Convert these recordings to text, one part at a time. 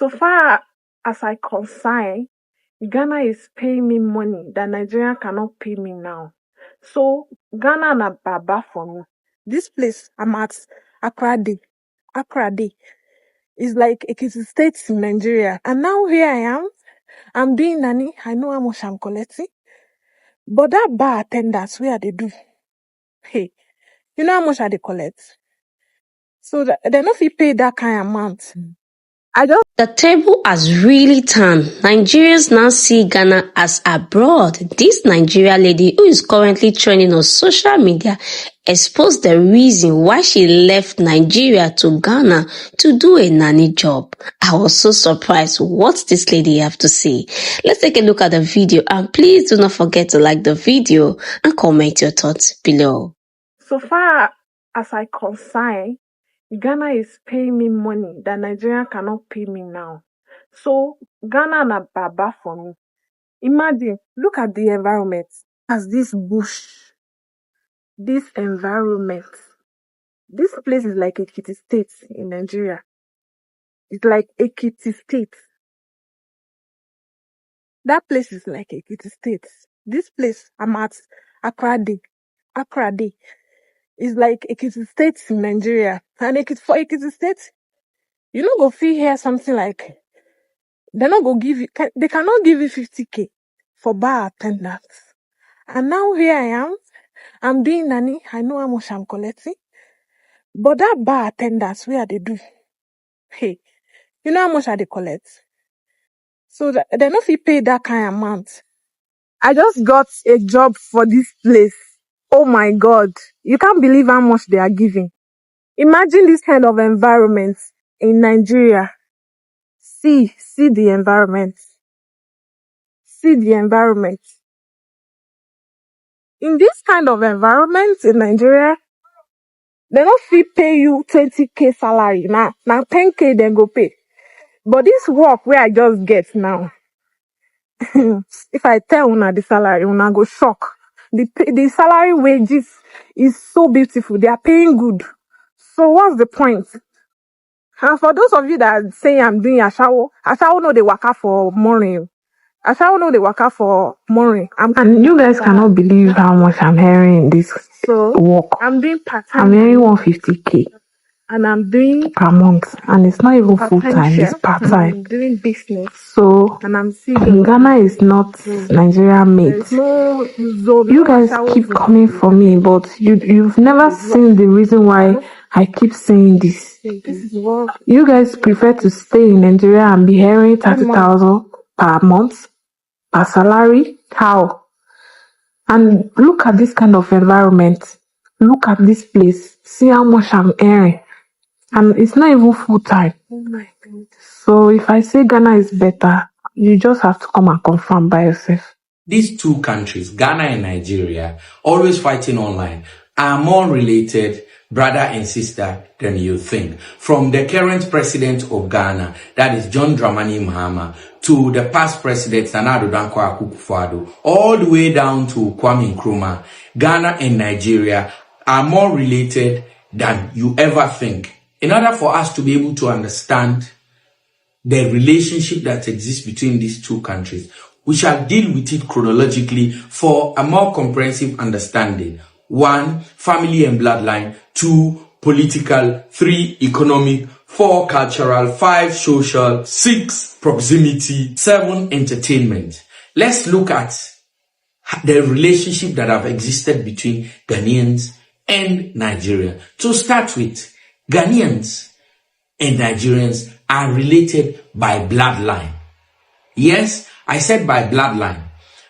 So far as I concern, Ghana is paying me money that Nigeria cannot pay me now. So Ghana na baba for me. This place I'm at, Accra Day. Accra Day is like Ekiti State in Nigeria. And now here I am. I'm doing nanny. I know how much I'm collecting. But that bar attendants, where they do? Hey, you know how much they collect? So they not fit pay that kind of amount. The table has really turned. Nigerians now see Ghana as abroad. This Nigeria lady, who is currently trending on social media, exposed the reason why she left Nigeria to Ghana to do a nanny job. I was so surprised what this lady have to say. Let's take a look at the video, and please do not forget to like the video and comment your thoughts below. So far as I concern, Ghana is paying me money that Nigeria cannot pay me now. So Ghana na baba for me. Imagine, look at the environment. As this bush, this environment. This place is like Ekiti State in Nigeria. It's like Ekiti State. That place is like Ekiti State. This place I'm at, Accra Day. Accra Day is like Ekiti State in Nigeria. And for Ekiti State, you know go feel here something like they cannot give you 50k for bar attendance. And now here I am. I'm doing nanny. I know how much I'm collecting. But that bar attendants, where they do? Hey, you know how much they collect? So they not fit pay that kind of amount. I just got a job for this place. Oh my God. You can't believe how much they are giving. Imagine this kind of environment in Nigeria. See the environment. See the environment. In this kind of environment in Nigeria, they don't fit pay you 20k salary. Now 10k they go pay. But this work where I just get now, if I tell una the salary, una go shock. The salary wages is so beautiful. They are paying good. So what's the point? And for those of you that say I'm doing ashawo know they work out for morning. Ashawo know they work out for morning. And you guys cannot believe how much I'm hearing in this work. I'm doing part-time. I'm hearing 150k. And I'm doing per month, and it's not even full time, it's part time. I'm doing business. So and I'm seeing Ghana is not Nigeria made. No you guys keep coming for me, but you've never seen the reason why I keep saying this. You guys prefer to stay in Nigeria and be hearing 30,000 per month, per salary. How? And look at this kind of environment. Look at this place. See how much I'm earning. And it's not even full time. Oh my God. So if I say Ghana is better, you just have to come and confirm by yourself. These two countries, Ghana and Nigeria, always fighting online, are more related brother and sister than you think. From the current president of Ghana, that is John Dramani Mahama, to the past president, Nana Addo Dankwa Akufo-Addo, all the way down to Kwame Nkrumah, Ghana and Nigeria are more related than you ever think. In order for us to be able to understand the relationship that exists between these two countries, we shall deal with it chronologically for a more comprehensive understanding. 1, family and bloodline. 2, political. 3, economic. 4, cultural. 5, social. 6, proximity. 7, entertainment. Let's look at the relationship that have existed between Ghanaians and Nigeria. To start with, Ghanaians and Nigerians are related by bloodline. Yes, I said by bloodline.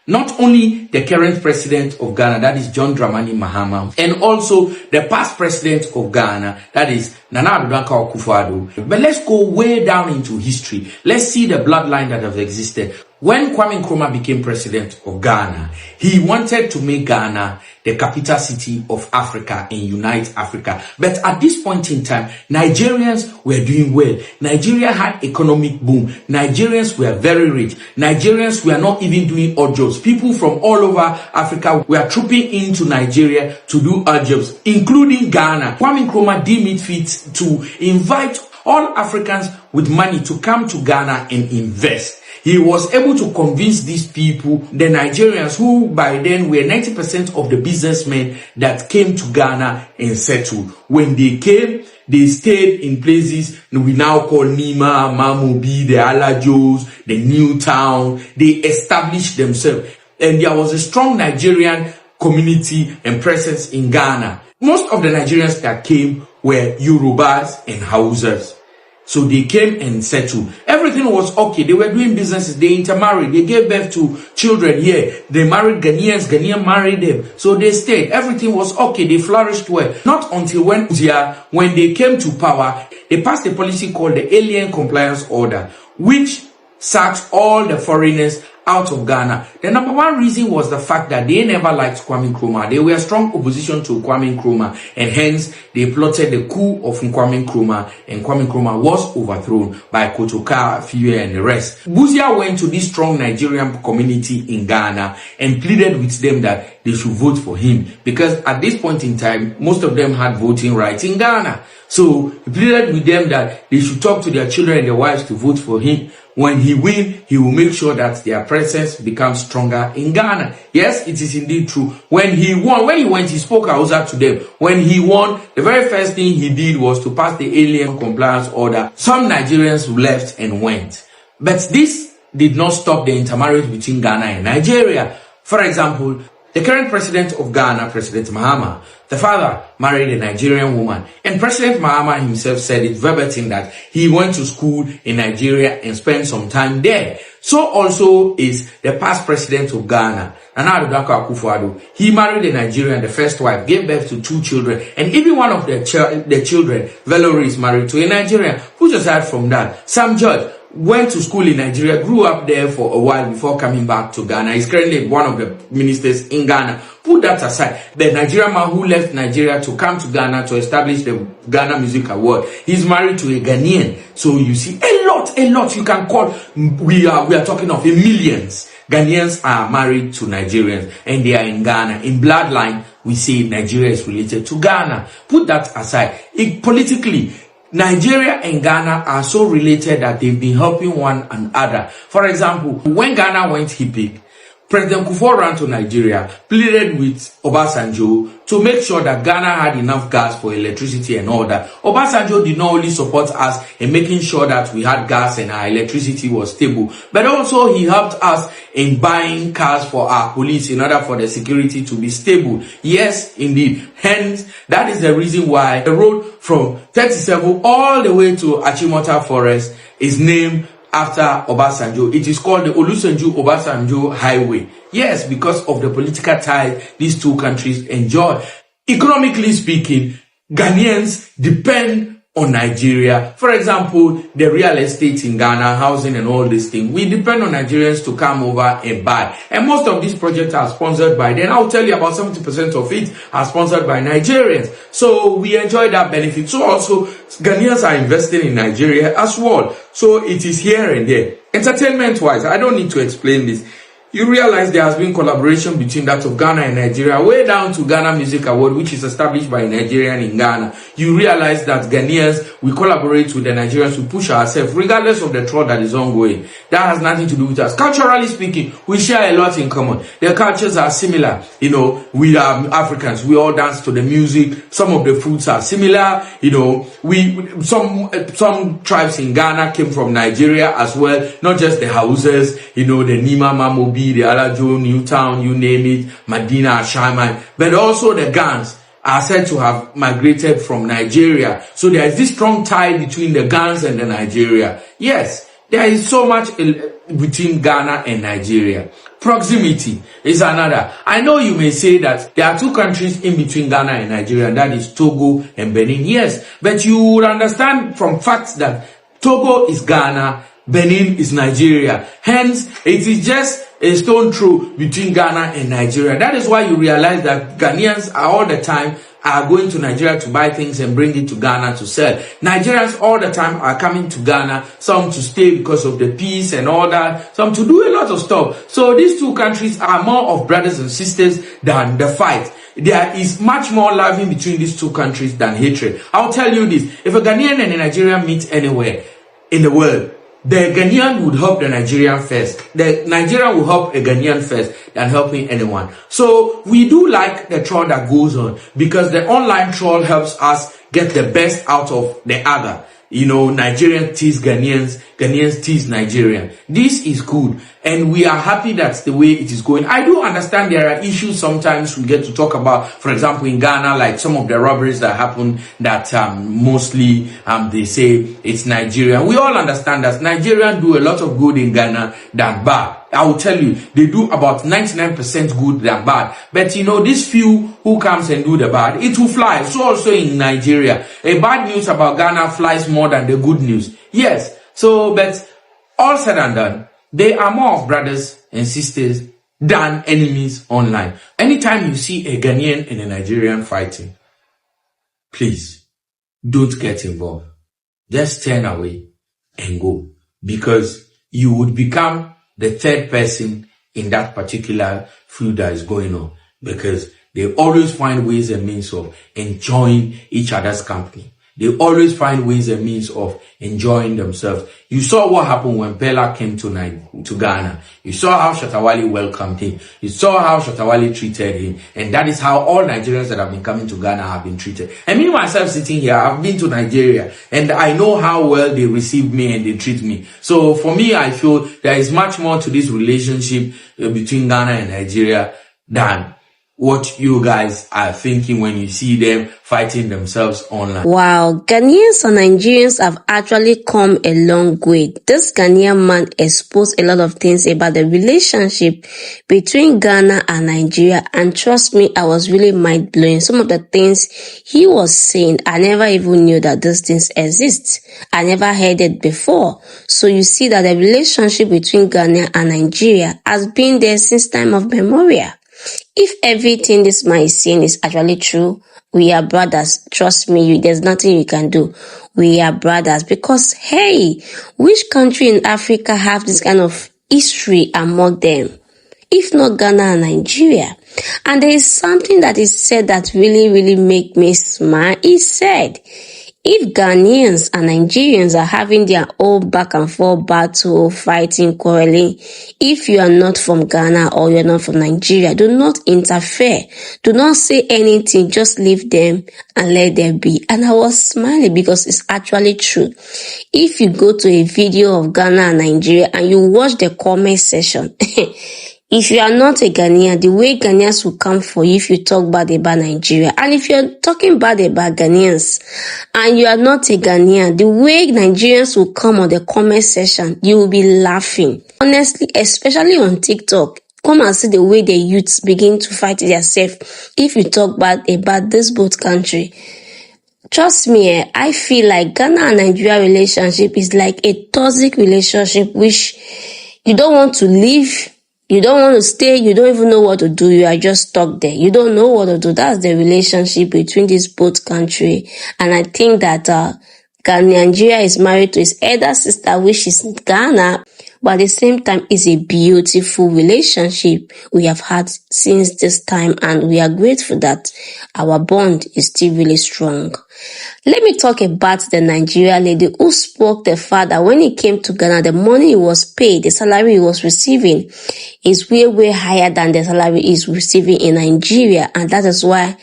Not only the current president of Ghana, that is John Dramani Mahama, and also the past president of Ghana, that is Nana Addo Dankwa Akufo-Addo. But let's go way down into history. Let's see the bloodline that have existed. When Kwame Nkrumah became president of Ghana, he wanted to make Ghana the capital city of Africa and unite Africa. But at this point in time, Nigerians were doing well. Nigeria had economic boom. Nigerians were very rich. Nigerians were not even doing odd jobs. People from all over Africa were trooping into Nigeria to do odd jobs, including Ghana. Kwame Nkrumah deemed it fit to invite all Africans with money to come to Ghana and invest. He was able to convince these people, the Nigerians, who by then were 90% of the businessmen that came to Ghana and settled. When they came, they stayed in places we now call Nima, Mamobi, the Alajos, the New Town. They established themselves. And there was a strong Nigerian community and presence in Ghana. Most of the Nigerians that came were Yorubas and Hausas. So they came and settled. Everything was okay. They were doing businesses. They intermarried. They gave birth to children here. They married Ghanaians. Ghanaians married them. So they stayed. Everything was okay. They flourished well. Not until when they came to power, they passed a policy called the Alien Compliance Order, which sacked all the foreigners out of Ghana. The number one reason was the fact that they never liked Kwame Nkrumah. They were strong opposition to Kwame Nkrumah, and hence they plotted the coup of Kwame Nkrumah, and Kwame Nkrumah was overthrown by Kotoka, Fiwe, and the rest. Buzia went to this strong Nigerian community in Ghana and pleaded with them that they should vote for him, because at this point in time, most of them had voting rights in Ghana. So he pleaded with them that they should talk to their children and their wives to vote for him. When he wins, he will make sure that their presence becomes stronger in Ghana. Yes, it is indeed true. When he went, he spoke Hausa to them. When he won, the very first thing he did was to pass the Alien Compliance Order. Some Nigerians left and went. But this did not stop the intermarriage between Ghana and Nigeria. For example, the current president of Ghana, President Mahama, the father married a Nigerian woman. And President Mahama himself said it verbatim that he went to school in Nigeria and spent some time there. So also is the past president of Ghana, Nana Addo Akufo-Addo. He married a Nigerian, the first wife, gave birth to 2 children. And even one of the children, Valerie, is married to a Nigerian. Who's aside from that? Sam George went to school in Nigeria, grew up there for a while before coming back to Ghana. He's currently one of the ministers in Ghana. Put that aside. The Nigerian man who left Nigeria to come to Ghana to establish the Ghana Music Award, he's married to a Ghanaian. So you see, a lot you can call. We are talking of millions. Ghanaians are married to Nigerians and they are in Ghana. In bloodline, we say Nigeria is related to Ghana. Put that aside. Politically, Nigeria and Ghana are so related that they've been helping one another. For example, when Ghana went hippie, President Kufuor ran to Nigeria, pleaded with Obasanjo to make sure that Ghana had enough gas for electricity and all that. Obasanjo did not only support us in making sure that we had gas and our electricity was stable, but also he helped us in buying cars for our police in order for the security to be stable. Yes, indeed. Hence, that is the reason why the road from 37 all the way to Achimota Forest is named after Obasanjo. It is called the Olusegun-Obasanjo Highway. Yes, because of the political ties these two countries enjoy. Economically speaking, Ghanaians depend on Nigeria. For example, the real estate in Ghana, housing and all these things, we depend on Nigerians to come over and buy. And most of these projects are sponsored by them. I'll tell you about 70% of it are sponsored by Nigerians. So we enjoy that benefit. So also, Ghanaians are investing in Nigeria as well. So it is here and there. Entertainment-wise, I don't need to explain this. You realize there has been collaboration between that of Ghana and Nigeria, way down to Ghana Music Award, which is established by a Nigerian in Ghana. You realize that Ghanaians, we collaborate with the Nigerians to push ourselves, regardless of the trouble that is ongoing. That has nothing to do with us. Culturally speaking, we share a lot in common. The cultures are similar. You know, we are Africans. We all dance to the music. Some of the foods are similar. You know, some tribes in Ghana came from Nigeria as well. Not just the Hausas, you know, the Nima, Mamobi, the Alajo, New Town, you name it, Medina, Shaman, but also the Gans are said to have migrated from Nigeria. So there is this strong tie between the Gans and the Nigeria. Yes, there is so much between Ghana and Nigeria. Proximity is another. I know you may say that there are 2 countries in between Ghana and Nigeria, and that is Togo and Benin. Yes, but you would understand from facts that Togo is Ghana, Benin is Nigeria. Hence, it is just a stone throw between Ghana and Nigeria. That is why you realize that Ghanaians are all the time are going to Nigeria to buy things and bring it to Ghana to sell. Nigerians all the time are coming to Ghana, some to stay because of the peace and all that, some to do a lot of stuff. So these two countries are more of brothers and sisters than the fight. There is much more love in between these two countries than hatred. I'll tell you this, if a Ghanaian and a Nigerian meet anywhere in the world, the Ghanaian would help the Nigerian first. The Nigerian will help a Ghanaian first than helping anyone. So we do like the troll that goes on, because the online troll helps us get the best out of the other. You know, Nigerian tease Ghanaians, Ghanaians tease Nigerian. This is good, and we are happy that's the way it is going. I do understand there are issues sometimes we get to talk about, for example, in Ghana, like some of the robberies that happen that mostly they say it's Nigerian. We all understand that Nigerians do a lot of good in Ghana than bad. I will tell you, they do about 99% good than bad. But you know, these few who comes and do the bad, it will fly. So also in Nigeria, a bad news about Ghana flies more than the good news. Yes. So, but all said and done, they are more of brothers and sisters than enemies online. Anytime you see a Ghanaian and a Nigerian fighting, please don't get involved. Just turn away and go, because you would become the third person in that particular feud that is going on, because they always find ways and means of enjoying each other's company. They always find ways and means of enjoying themselves. You saw what happened when Pella came to Ghana. You saw how Shatawale welcomed him. You saw how Shatawale treated him. And that is how all Nigerians that have been coming to Ghana have been treated. And me myself sitting here, I've been to Nigeria, and I know how well they receive me and they treat me. So for me, I feel there is much more to this relationship between Ghana and Nigeria than what you guys are thinking when you see them fighting themselves online. Wow, Ghanaians and Nigerians have actually come a long way. This Ghanaian man exposed a lot of things about the relationship between Ghana and Nigeria, and trust me, I was really mind-blowing. Some of the things he was saying, I never even knew that those things exist. I never heard it before. So you see that the relationship between Ghana and Nigeria has been there since time of memorial. If everything this man is saying is actually true, we are brothers. Trust me, there's nothing you can do. We are brothers, because, hey, which country in Africa have this kind of history among them? If not Ghana and Nigeria. And there is something that is said that really make me smile. He said, if Ghanaians and Nigerians are having their own back and forth battle, fighting, quarreling, if you are not from Ghana or you're not from Nigeria, do not interfere. Do not say anything. Just leave them and let them be. And I was smiling because it's actually true. If you go to a video of Ghana and Nigeria and you watch the comment section, if you are not a Ghanaian, the way Ghanaians will come for you if you talk bad about Nigeria. And if you're talking bad about Ghanaians and you are not a Ghanaian, the way Nigerians will come on the comment section, you will be laughing. Honestly, especially on TikTok, come and see the way the youths begin to fight themselves if you talk bad about this both country. Trust me, I feel like Ghana and Nigeria relationship is like a toxic relationship which you don't want to leave. You don't want to stay, you don't even know what to do, you are just stuck there. You don't know what to do. That's the relationship between these both countries. And I think that Nigeria is married to his elder sister, which is Ghana, but at the same time, it's a beautiful relationship we have had since this time, and we are grateful that our bond is still really strong. Let me talk about the Nigerian lady who spoke the fact that when he came to Ghana, the money he was paid, the salary he was receiving is way higher than the salary he's receiving in Nigeria. And that is why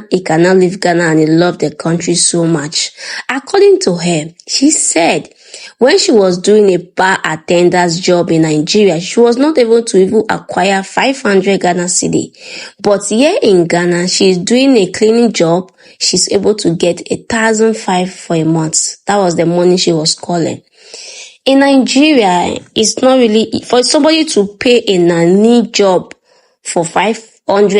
he cannot leave Ghana, and he loved the country so much. According to her, she said when she was doing a bar attendant's job in Nigeria, she was not able to even acquire 500 Ghana cedi. But here in Ghana, she's doing a cleaning job. She's able to get 1,500 for a month. That was the money she was calling. In Nigeria, it's not really, for somebody to pay a nanny job for 500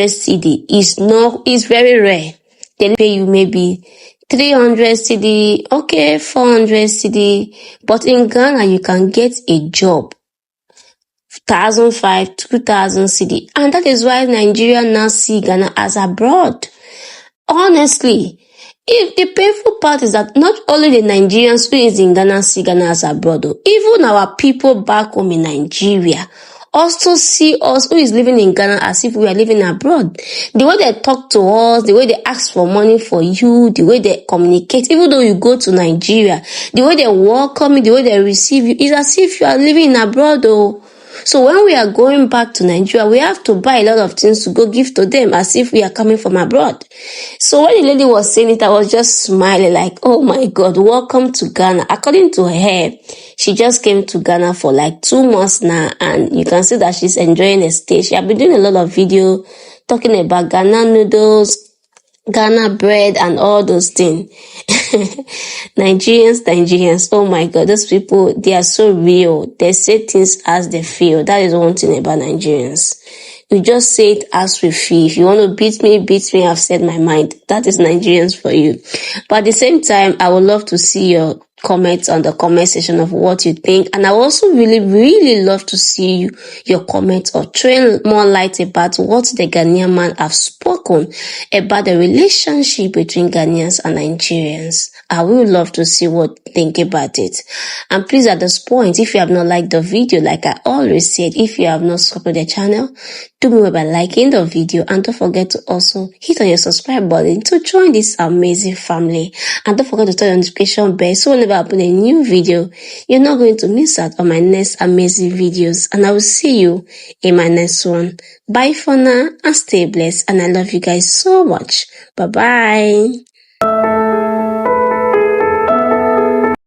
cedi is very rare. They pay you maybe 300 cedi, okay, 400 cedi. But in Ghana, you can get a job, 1,500, 2,000 cedi. And that is why Nigeria now see Ghana as abroad. Honestly, if the painful part is that not only the Nigerians who is in Ghana see Ghana as abroad, even our people back home in Nigeria also see us who is living in Ghana as if we are living abroad. The way they talk to us, the way they ask for money for you, the way they communicate, even though you go to Nigeria, the way they welcome you, the way they receive you, is as if you are living in abroad. So when we are going back to Nigeria, we have to buy a lot of things to go give to them as if we are coming from abroad. So when the lady was saying it, I was just smiling like, oh my God, welcome to Ghana. According to her, she just came to Ghana for like 2 months now, and you can see that she's enjoying the stay. She has been doing a lot of video talking about Ghana noodles, Ghana bread, and all those things. Nigerians, oh my God, those people, they are so real. They say things as they feel. That is one thing about Nigerians. We just say it as we feel. If you want to beat me, I've said my mind. That is Nigerians for you. But at the same time, I would love to see your comments on the comment section of what you think, and I also really love to see your comments or throwing more light about what the Ghanaian man have spoken about the relationship between Ghanaians and Nigerians. I would love to see what you think about it. And please, at this point, if you have not liked the video, like I always said, if you have not subscribed to the channel, do me well by liking the video, and don't forget to also hit on your subscribe button to join this amazing family. And don't forget to turn on the notification bell so whenever I upload a new video, you're not going to miss out on my next amazing videos. And I will see you in my next one. Bye for now and stay blessed. And I love you guys so much. Bye bye.